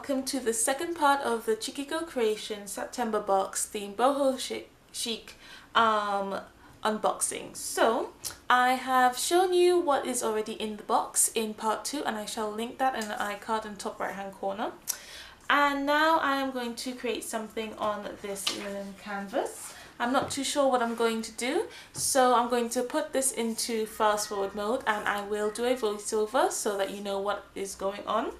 welcome to the second part of the Checiegirl Creation September box theme Boho Chic unboxing. So I have shown you what is already in the box in part 2, and I shall link that in the iCard in the top right hand corner. And now I am going to create something on this linen canvas. I'm not too sure what I'm going to do, so I'm going to put this into fast forward mode and I will do a voiceover so that you know what is going on.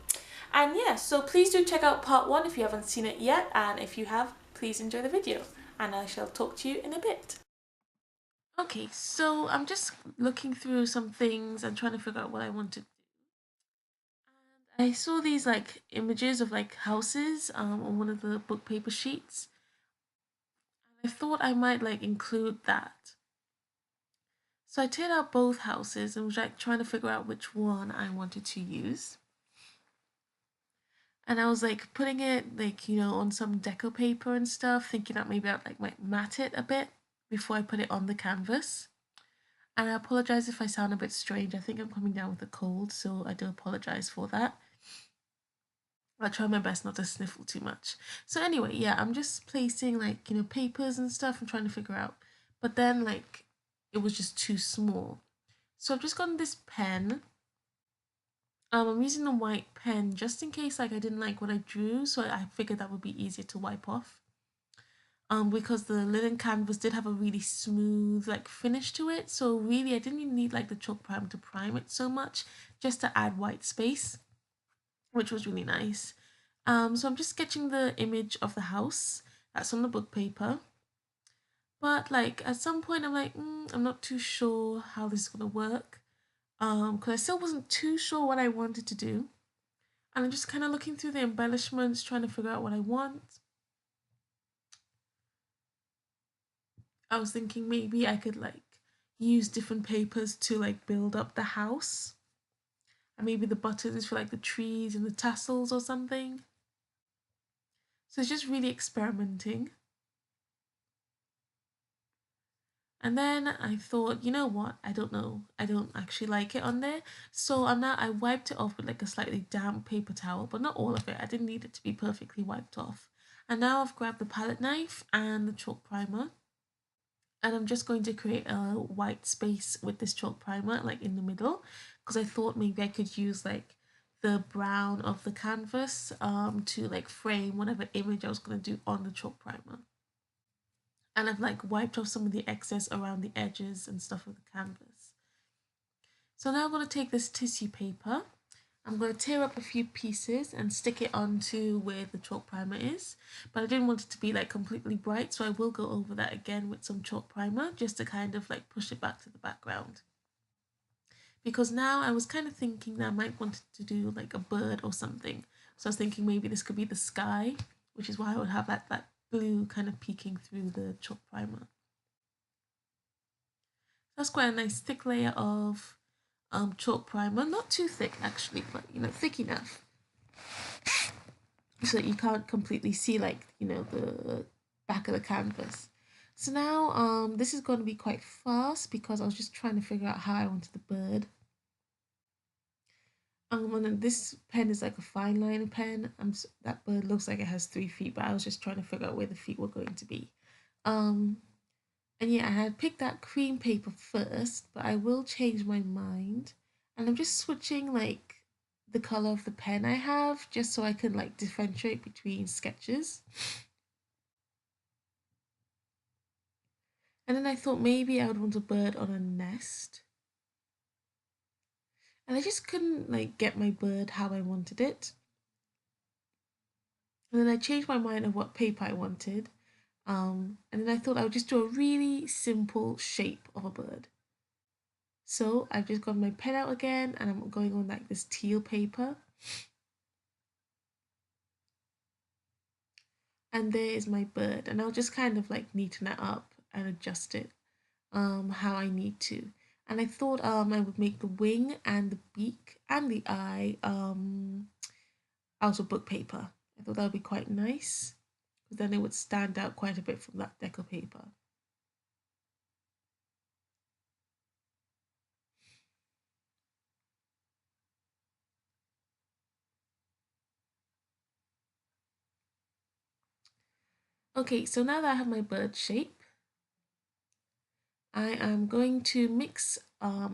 And yeah, so please do check out part 1 if you haven't seen it yet, and if you have, please enjoy the video, and I shall talk to you in a bit. Okay, so I'm just looking through some things and trying to figure out what I want to do. And I saw these like images of like houses on one of the book paper sheets. And I thought I might like include that. So I teared out both houses and was like trying to figure out which one I wanted to use. And I was like putting it like, on some deco paper and stuff, thinking that maybe I'd like might matte it a bit before I put it on the canvas. And I apologize if I sound a bit strange. I think I'm coming down with a cold, so I do apologize for that. I'll try my best not to sniffle too much. So anyway, yeah, I'm just placing like, papers and stuff and trying to figure out. But then like it was just too small. So I've just gotten this pen. I'm using a white pen just in case like I didn't like what I drew, so I figured that would be easier to wipe off. Because the linen canvas did have a really smooth like finish to it, so really I didn't even need like the chalk primer to prime it so much, just to add white space, which was really nice. So I'm just sketching the image of the house that's on the book paper. But like at some point I'm like, I'm not too sure how this is gonna work. Because I still wasn't too sure what I wanted to do. And I'm just kind of looking through the embellishments, trying to figure out what I want. I was thinking maybe I could like use different papers to like build up the house. And maybe the buttons for like the trees and the tassels or something. So it's just really experimenting. And then I thought, you know what? I don't know. I don't actually like it on there. So I wiped it off with like a slightly damp paper towel, but not all of it. I didn't need it to be perfectly wiped off. And now I've grabbed the palette knife and the chalk primer. And I'm just going to create a white space with this chalk primer like in the middle, because I thought maybe I could use like the brown of the canvas to like frame whatever image I was going to do on the chalk primer. And I've like wiped off some of the excess around the edges and stuff of the canvas. So now I'm going to take this tissue paper. I'm going to tear up a few pieces and stick it onto where the chalk primer is. But I didn't want it to be like completely bright, so I will go over that again with some chalk primer just to kind of like push it back to the background. Because now I was kind of thinking that I might want to do like a bird or something. So I was thinking maybe this could be the sky, which is why I would have that blue kind of peeking through the chalk primer. That's quite a nice thick layer of chalk primer. Not too thick actually, but thick enough so that you can't completely see like the back of the canvas. So now this is going to be quite fast because I was just trying to figure out how I wanted the bird. And then this pen is like a fine liner pen. That bird looks like it has 3 feet, but I was just trying to figure out where the feet were going to be. And yeah, I had picked that cream paper first, but I will change my mind. And I'm just switching like the color of the pen I have just so I can like differentiate between sketches. And then I thought maybe I would want a bird on a nest. And I just couldn't like get my bird how I wanted it. And then I changed my mind of what paper I wanted. And then I thought I would just do a really simple shape of a bird. So I've just got my pen out again and I'm going on like this teal paper. And there is my bird, and I'll just kind of like neaten it up and adjust it how I need to. And I thought I would make the wing and the beak and the eye out of book paper. I thought that would be quite nice because then it would stand out quite a bit from that deco paper. Okay, so now that I have my bird shape, I am going to mix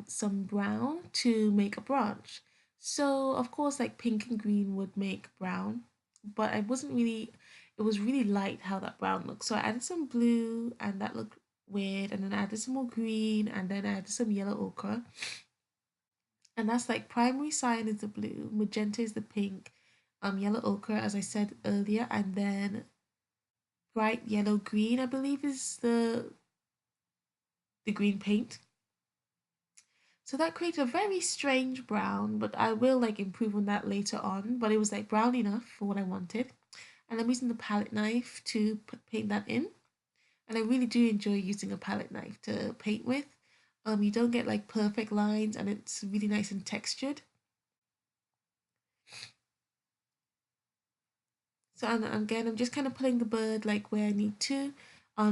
some brown to make a branch. So of course like pink and green would make brown, but I wasn't really, it was really light how that brown looked. So I added some blue and that looked weird, and then I added some more green, and then I added some yellow ochre. And that's like primary cyan is the blue, magenta is the pink, yellow ochre as I said earlier, and then bright yellow green I believe is the green paint. So that created a very strange brown, but I will like improve on that later on. But it was like brown enough for what I wanted. And I'm using the palette knife to paint that in. And I really do enjoy using a palette knife to paint with. You don't get like perfect lines, and it's really nice and textured. So and again, I'm just kind of putting the bird like where I need to,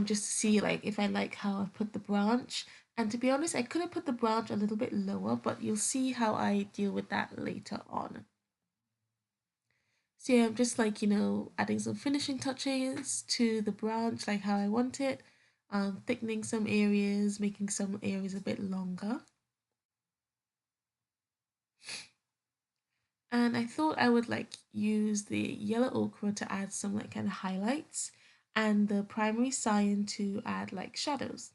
just to see like if I like how I put the branch. And to be honest, I could have put the branch a little bit lower, but you'll see how I deal with that later on. So yeah, I'm just like, adding some finishing touches to the branch like how I want it, thickening some areas, making some areas a bit longer. And I thought I would like use the yellow ochre to add some like kind of highlights, and the primary cyan to add like shadows.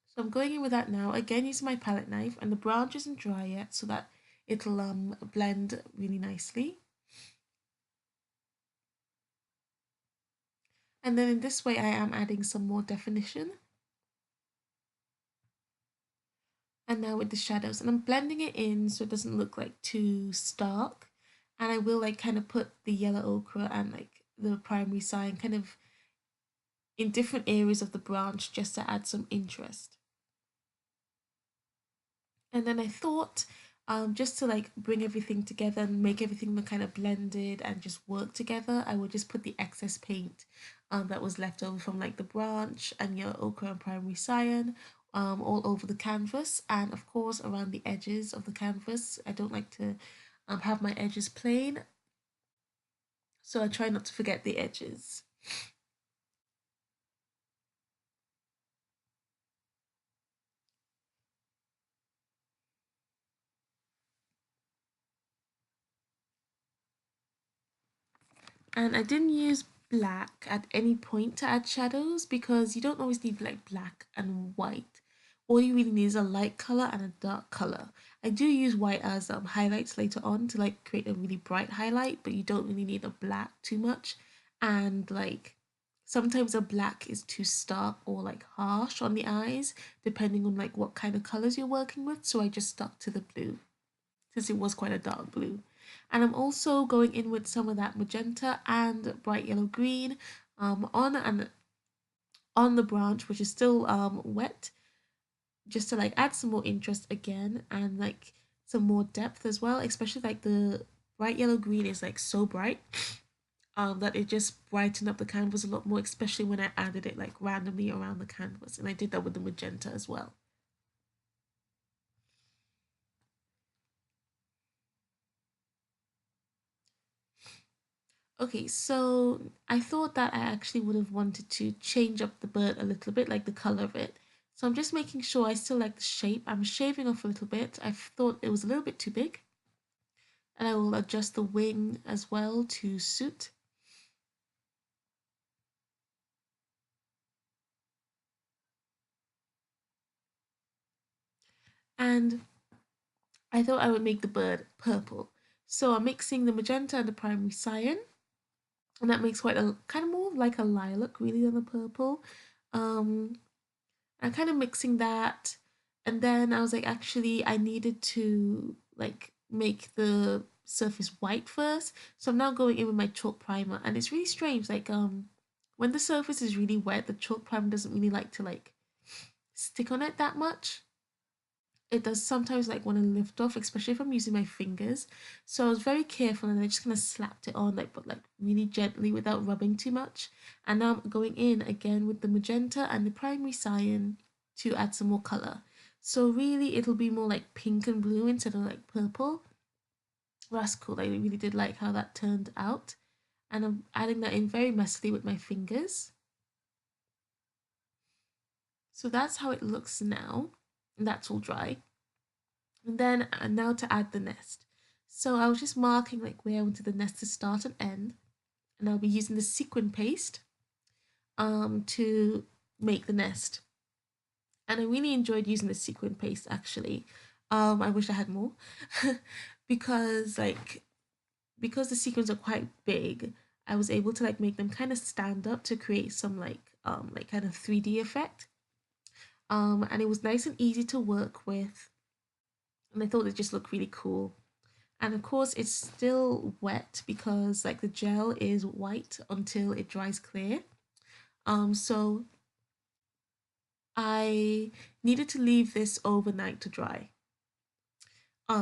So I'm going in with that now, again using my palette knife, and the branch isn't dry yet so that it'll blend really nicely. And then in this way I am adding some more definition. And now with the shadows, and I'm blending it in so it doesn't look like too stark. And I will like kind of put the yellow ochre and like the primary cyan kind of in different areas of the branch just to add some interest. And then I thought, just to like bring everything together and make everything look kind of blended and just work together, I would just put the excess paint that was left over from like the branch and your ochre and primary cyan all over the canvas, and of course around the edges of the canvas. I don't like to have my edges plain, so I try not to forget the edges. And I didn't use black at any point to add shadows because you don't always need like black and white. All you really need is a light color and a dark color. I do use white as highlights later on to like create a really bright highlight, but you don't really need a black too much. And like sometimes a black is too stark or like harsh on the eyes, depending on like what kind of colors you're working with. So I just stuck to the blue since it was quite a dark blue. And I'm also going in with some of that magenta and bright yellow green on the branch, which is still wet, just to like add some more interest again and like some more depth as well. Especially like the bright yellow green is like so bright that it just brightened up the canvas a lot more, especially when I added it like randomly around the canvas. And I did that with the magenta as well. Okay, so I thought that I actually would have wanted to change up the bird a little bit, like the color of it. So I'm just making sure I still like the shape. I'm shaving off a little bit. I thought it was a little bit too big. And I will adjust the wing as well to suit. And I thought I would make the bird purple. So I'm mixing the magenta and the primary cyan. And that makes quite a kind of more like a lilac really than the purple. Um, I'm kind of mixing that, and then I was like, actually, I needed to like make the surface white first. So I'm now going in with my chalk primer, and it's really strange. Like when the surface is really wet, the chalk primer doesn't really like to like stick on it that much. It does sometimes like want to lift off, especially if I'm using my fingers. So I was very careful, and I just kind of slapped it on like, but like really gently without rubbing too much. And now I'm going in again with the magenta and the primary cyan to add some more color. So really it'll be more like pink and blue instead of like purple. Well, that's cool. I really did like how that turned out. and I'm adding that in very messily with my fingers. So that's how it looks now, and that's all dry. And then now to add the nest. So I was just marking like where I wanted the nest to start and end, and I'll be using the sequin paste to make the nest. And I really enjoyed using the sequin paste actually. I wish I had more because because the sequins are quite big, I was able to like make them kind of stand up to create some like kind of 3D effect. And it was nice and easy to work with, and I thought it just looked really cool. And of course, it's still wet because like the gel is white until it dries clear. So I needed to leave this overnight to dry.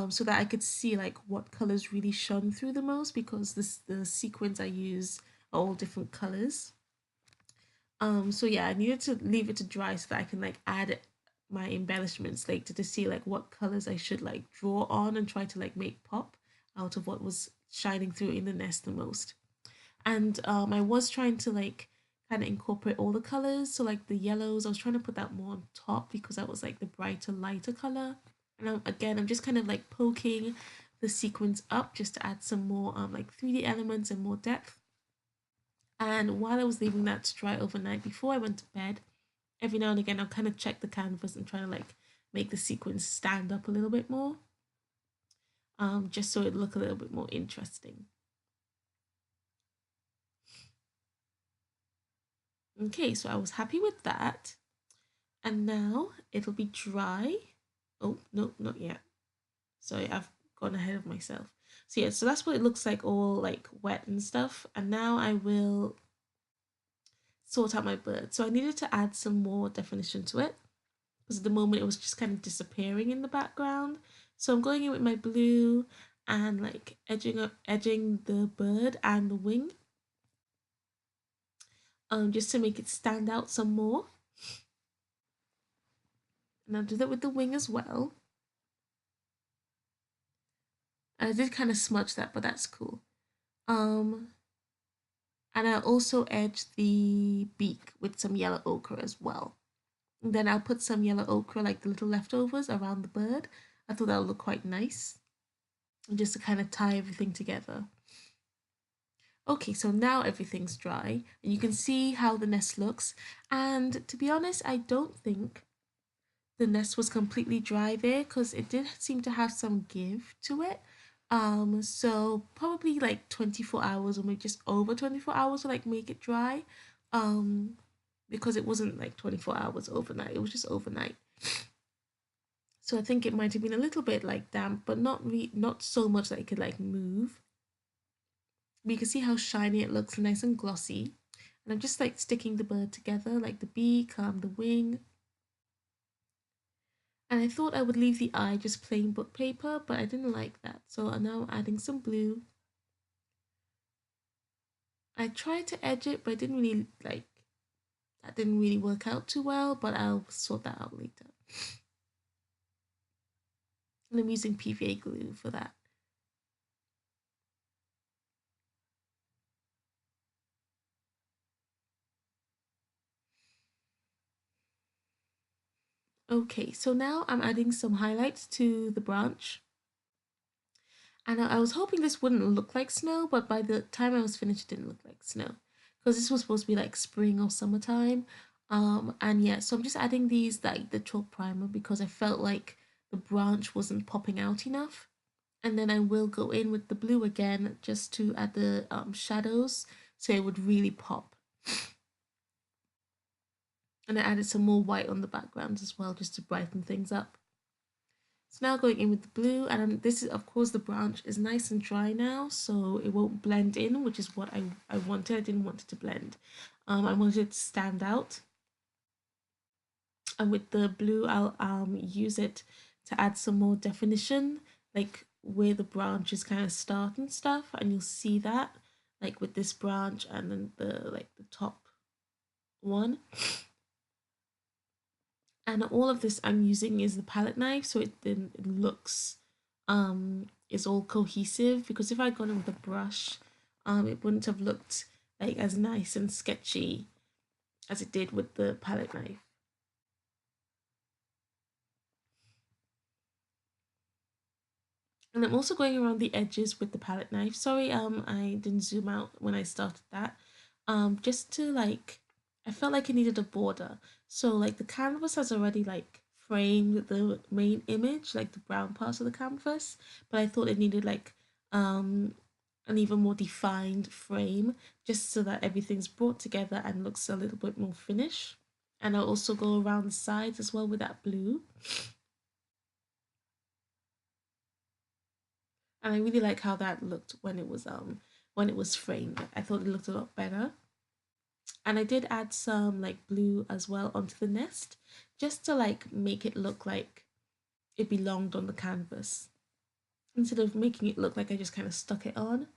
So that I could see like what colors really shone through the most because the sequins I use are all different colors. So yeah, I needed to leave it to dry so that I can like add my embellishments later to see like what colors I should like draw on and try to like make pop out of what was shining through in the nest the most. And I was trying to like kind of incorporate all the colors. So like the yellows, I was trying to put that more on top because that was like the brighter, lighter color. And again, I'm just kind of like poking the sequins up just to add some more like 3D elements and more depth. And while I was leaving that to dry overnight before I went to bed, every now and again I'll kind of check the canvas and try to like make the sequins stand up a little bit more, just so it look a little bit more interesting. Okay, so I was happy with that, and now it'll be dry. Oh no, not yet. Sorry, I've gone ahead of myself. So yeah, so that's what it looks like, all like wet and stuff. And now I will sort out my bird. So I needed to add some more definition to it because at the moment it was just kind of disappearing in the background. So I'm going in with my blue and like edging the bird and the wing, just to make it stand out some more. And I'll do that with the wing as well. And I did kind of smudge that, but that's cool. Um, and I'll also edge the beak with some yellow ochre as well. And then I'll put some yellow ochre, like the little leftovers, around the bird. I thought that would look quite nice, just to kind of tie everything together. Okay, so now everything's dry, and you can see how the nest looks. And to be honest, I don't think the nest was completely dry there because it did seem to have some give to it. So probably like 24 hours or maybe just over 24 hours to like make it dry. Um, because it wasn't like 24 hours overnight, it was just overnight. So I think it might have been a little bit like damp, but not so much that it could like move. But you can see how shiny it looks, nice and glossy. And I'm just like sticking the bird together, like the beak, the wing. And I thought I would leave the eye just plain book paper, but I didn't like that. So now I'm adding some blue. I tried to edge it, but I didn't really like, that didn't really work out too well, but I'll sort that out later. And I'm using PVA glue for that. Okay, so now I'm adding some highlights to the branch. And I was hoping this wouldn't look like snow, but by the time I was finished, it didn't look like snow. Because this was supposed to be like spring or summertime. And yeah, so I'm just adding these, like the chalk primer, because I felt like the branch wasn't popping out enough. And then I will go in with the blue again just to add the shadows so it would really pop. And I added some more white on the background as well just to brighten things up. So now going in with the blue, and this is, of course, the branch is nice and dry now, so it won't blend in, which is what I wanted. I didn't want it to blend. I wanted it to stand out. And with the blue, I'll use it to add some more definition, like where the branches kind of start and stuff, and you'll see that, like with this branch and then the top one. And all of this I'm using is the palette knife, so it looks is all cohesive, because if I'd gone in with a brush, it wouldn't have looked like as nice and sketchy as it did with the palette knife. And I'm also going around the edges with the palette knife. Sorry, I didn't zoom out when I started that. Just to like, I felt like it needed a border. So like the canvas has already like framed the main image, like the brown parts of the canvas, but I thought it needed like an even more defined frame just so that everything's brought together and looks a little bit more finished. And I'll also go around the sides as well with that blue. And I really like how that looked when it was framed. I thought it looked a lot better. And I did add some like blue as well onto the nest just to like make it look like it belonged on the canvas instead of making it look like I just kind of stuck it on.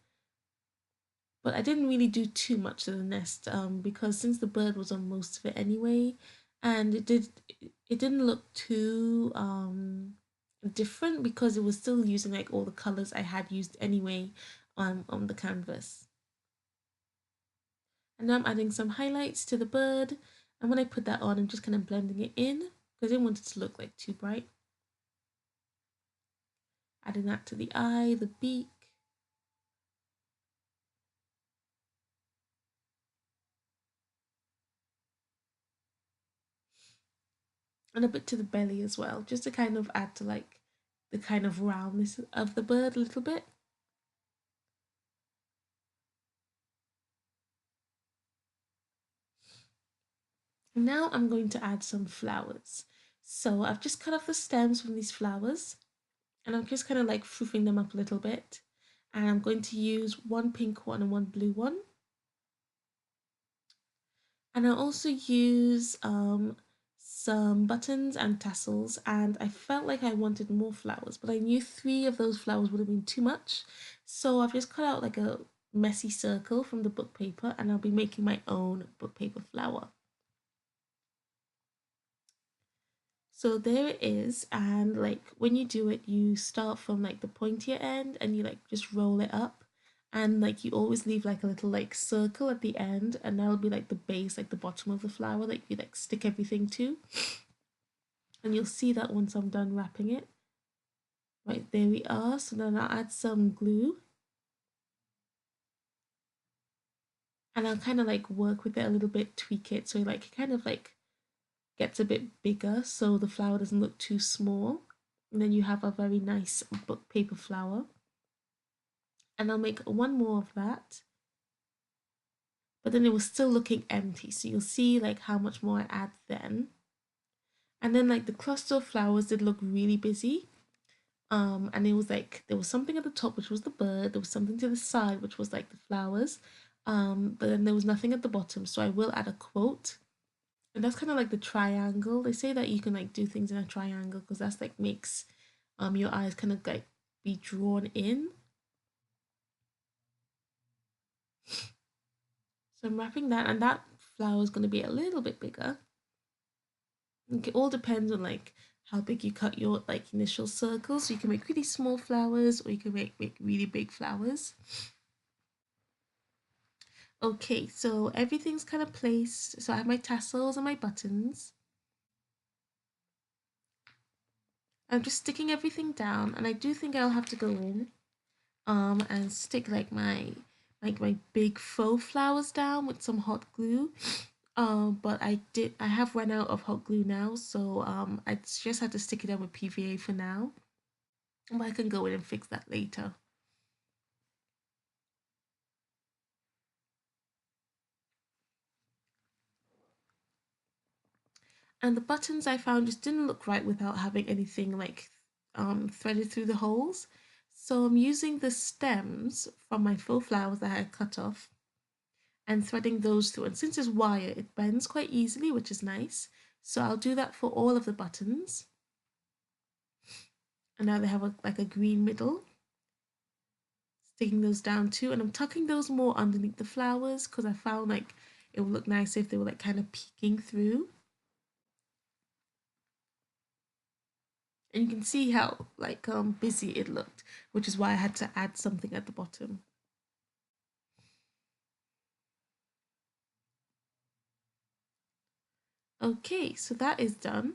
But I didn't really do too much to the nest because since the bird was on most of it anyway, and it didn't look too different because it was still using like all the colors I had used anyway on the canvas. And now I'm adding some highlights to the bird, and when I put that on I'm just kind of blending it in because I didn't want it to look like too bright. Adding that to the eye, the beak, and a bit to the belly as well, just to kind of add to like the kind of roundness of the bird a little bit. Now I'm going to add some flowers. So I've just cut off the stems from these flowers and I'm just kind of like fluffing them up a little bit. And I'm going to use one pink one and one blue one. And I'll also use some buttons and tassels, and I felt like I wanted more flowers, but I knew 3 of those flowers would have been too much. So I've just cut out like a messy circle from the book paper and I'll be making my own book paper flower. So there it is, and like when you do it, you start from like the pointier end and you like just roll it up, and like you always leave like a little like circle at the end, and that'll be like the base, like the bottom of the flower that you like stick everything to. And you'll see that once I'm done wrapping it. Right, there we are. So then I'll add some glue and I'll kind of like work with it a little bit, tweak it so like it kind of like gets a bit bigger so the flower doesn't look too small. And then you have a very nice book paper flower. And I'll make one more of that. But then it was still looking empty. So you'll see like how much more I add then. And then like the cluster of flowers did look really busy. And it was like there was something at the top which was the bird, there was something to the side which was like the flowers. But then there was nothing at the bottom. So I will add a quote. And that's kind of like the triangle. They say that you can like do things in a triangle because that's like makes your eyes kind of like be drawn in. So I'm wrapping that, and that flower is going to be a little bit bigger. It all depends on like how big you cut your like initial circles. So you can make really small flowers or you can make really big flowers. Okay, so everything's kind of placed. So I have my tassels and my buttons. I'm just sticking everything down, and I do think I'll have to go in and stick like my big faux flowers down with some hot glue. But I have run out of hot glue now, so I just had to stick it down with PVA for now. But I can go in and fix that later. And the buttons I found just didn't look right without having anything like threaded through the holes. So I'm using the stems from my faux flowers that I had cut off and threading those through. And since it's wire, it bends quite easily, which is nice. So I'll do that for all of the buttons. And now they have like a green middle. Sticking those down too, and I'm tucking those more underneath the flowers because I found like it would look nice if they were like kind of peeking through. And you can see how like busy it looked, which is why I had to add something at the bottom. Okay, so that is done.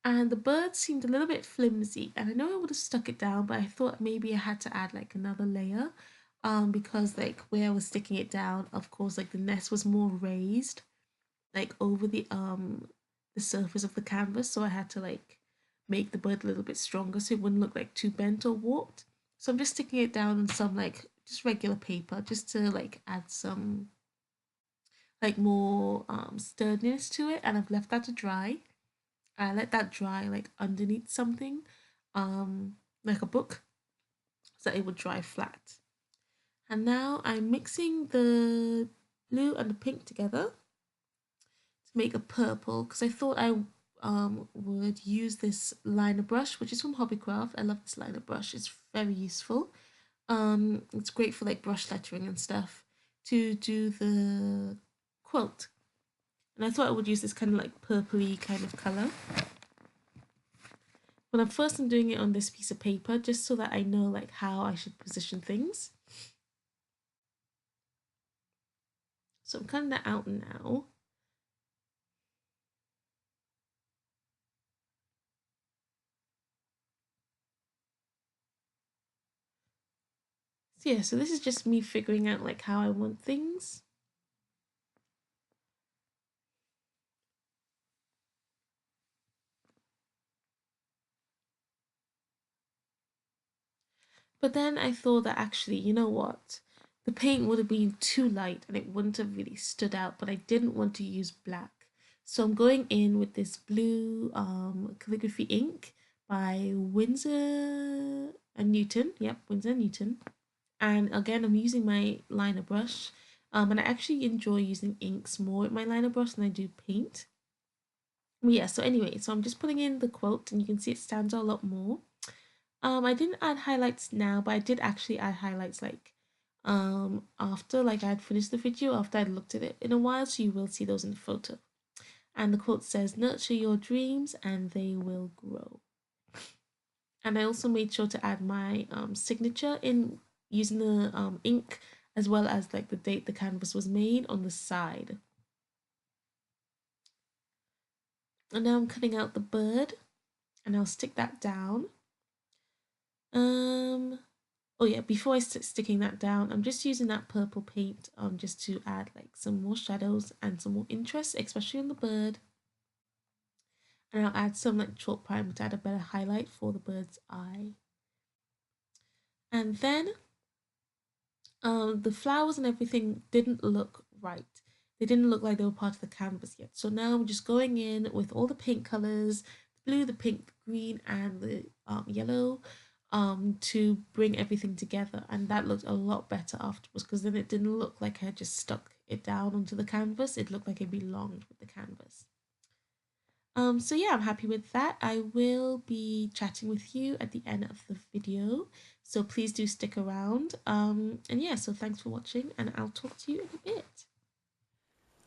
And the bird seemed a little bit flimsy, and I know I would have stuck it down, but I thought maybe I had to add like another layer, because like where I was sticking it down, of course, like the nest was more raised, like over the surface of the canvas, so I had to like make the bird a little bit stronger so it wouldn't look like too bent or warped. So I'm just sticking it down on some like just regular paper just to like add some like more sturdiness to it, and I've left that to dry. I let that dry like underneath something, like a book, so that it would dry flat. And now I'm mixing the blue and the pink together to make a purple, because I thought I would use this liner brush, which is from Hobbycraft. I love this liner brush, it's very useful. It's great for like brush lettering and stuff to do the quilt. And I thought I would use this kind of like purpley kind of color. But I'm doing it on this piece of paper just so that I know like how I should position things. So I'm cutting that out now. So yeah, so this is just me figuring out like how I want things. But then I thought that actually, you know what? The paint would have been too light and it wouldn't have really stood out, but I didn't want to use black. So I'm going in with this blue calligraphy ink by Winsor and Newton. Yep, Winsor and Newton. And again, I'm using my liner brush. And I actually enjoy using inks more with my liner brush than I do paint. But yeah, so anyway, so I'm just putting in the quote and you can see it stands out a lot more. I didn't add highlights now, but I did actually add highlights like after like I'd finished the video, after I'd looked at it in a while, so you will see those in the photo. And the quote says, "Nurture your dreams and they will grow." And I also made sure to add my signature in using the ink, as well as like the date the canvas was made on the side. And now I'm cutting out the bird and I'll stick that down. Oh yeah, before I start sticking that down, I'm just using that purple paint just to add like some more shadows and some more interest, especially on the bird. And I'll add some like chalk primer to add a better highlight for the bird's eye. And then the flowers and everything didn't look right. They didn't look like they were part of the canvas yet. So now I'm just going in with all the paint colors, the blue, the pink, the green, and the yellow, to bring everything together. And that looked a lot better afterwards, because then it didn't look like I just stuck it down onto the canvas. It looked like it belonged with the canvas. So yeah, I'm happy with that. I will be chatting with you at the end of the video, so please do stick around. And yeah, so thanks for watching, and I'll talk to you in a bit.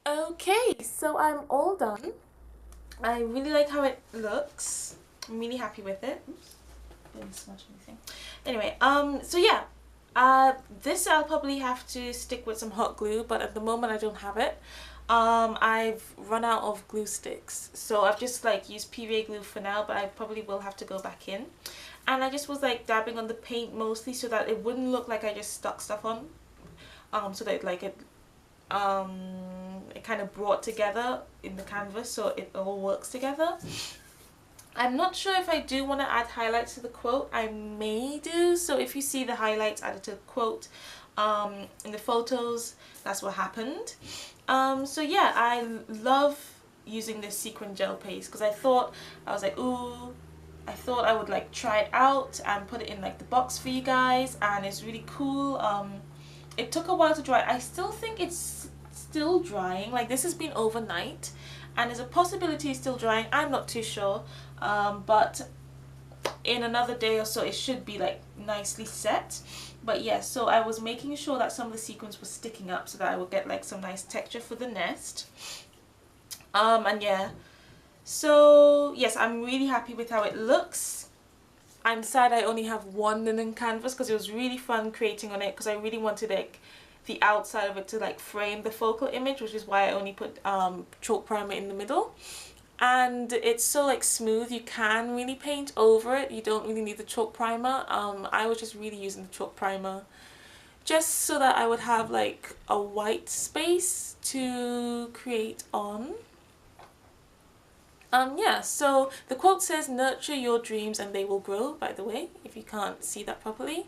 Okay, so I'm all done. I really like how it looks. I'm really happy with it. Oops, didn't smudge anything. Anyway, so yeah, this I'll probably have to stick with some hot glue, but at the moment I don't have it. I've run out of glue sticks, so I've just like used PVA glue for now, but I probably will have to go back in. And I just was like dabbing on the paint mostly so that it wouldn't look like I just stuck stuff on, so that like it kind of brought together in the canvas, so it all works together. I'm not sure if I do want to add highlights to the quote. I may do, so if you see the highlights added to the quote in the photos, that's what happened. So yeah, I love using this sequin gel paste, because I was like, ooh, I thought I would like try it out and put it in like the box for you guys, and it's really cool. It took a while to dry. I still think it's still drying. Like, this has been overnight and there's a possibility it's still drying. I'm not too sure, but in another day or so it should be like nicely set. But yeah, so I was making sure that some of the sequins were sticking up so that I would get like some nice texture for the nest. And yeah, so yes, I'm really happy with how it looks. I'm sad I only have one linen canvas, because it was really fun creating on it, because I really wanted like the outside of it to like frame the focal image, which is why I only put chalk primer in the middle. And it's so like smooth, you can really paint over it, you don't really need the chalk primer. I was just really using the chalk primer just so that I would have like a white space to create on. Yeah, so the quote says, "Nurture your dreams and they will grow," by the way, if you can't see that properly.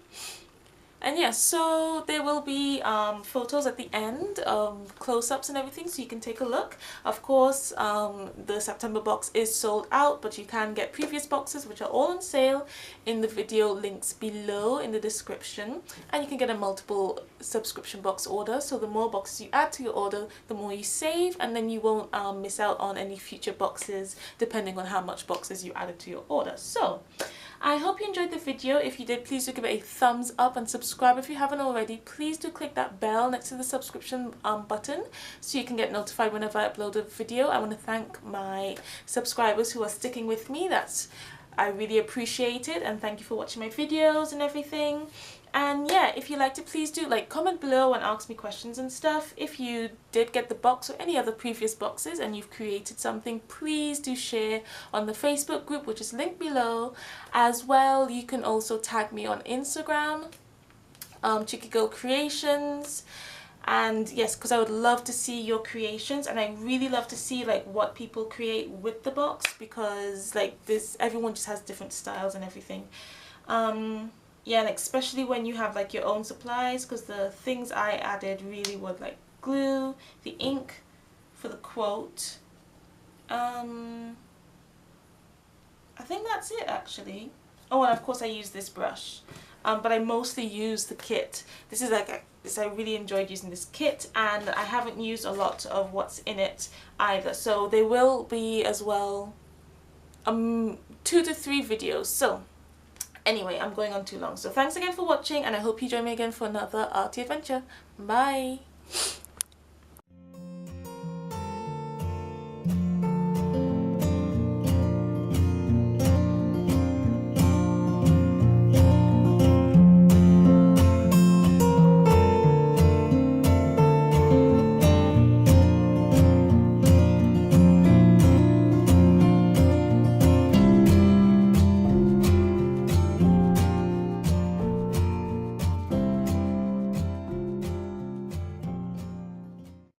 And yeah, so there will be photos at the end, close-ups and everything, so you can take a look. Of course, the September box is sold out, but you can get previous boxes, which are all on sale, in the video links below in the description. And you can get a multiple subscription box order, so the more boxes you add to your order, the more you save, and then you won't miss out on any future boxes, depending on how much boxes you added to your order. So I hope you enjoyed the video. If you did, please do give it a thumbs up and subscribe if you haven't already. Please do click that bell next to the subscription button so you can get notified whenever I upload a video. I want to thank my subscribers who are sticking with me. I really appreciate it, and thank you for watching my videos and everything. And yeah, if you liked it, please do like comment below and ask me questions and stuff. If you did get the box or any other previous boxes and you've created something, please do share on the Facebook group, which is linked below. As well, you can also tag me on Instagram, Checiegirl Creations. And yes, because I would love to see your creations, and I really love to see like what people create with the box, because like everyone just has different styles and everything. Yeah, and especially when you have like your own supplies, because the things I added really were like glue, the ink for the quote. I think that's it actually. Oh, and of course I use this brush. But I mostly use the kit. This is like I really enjoyed using this kit, and I haven't used a lot of what's in it either. So there will be as well 2 to 3 videos. So anyway, I'm going on too long. So thanks again for watching, and I hope you join me again for another arty adventure. Bye!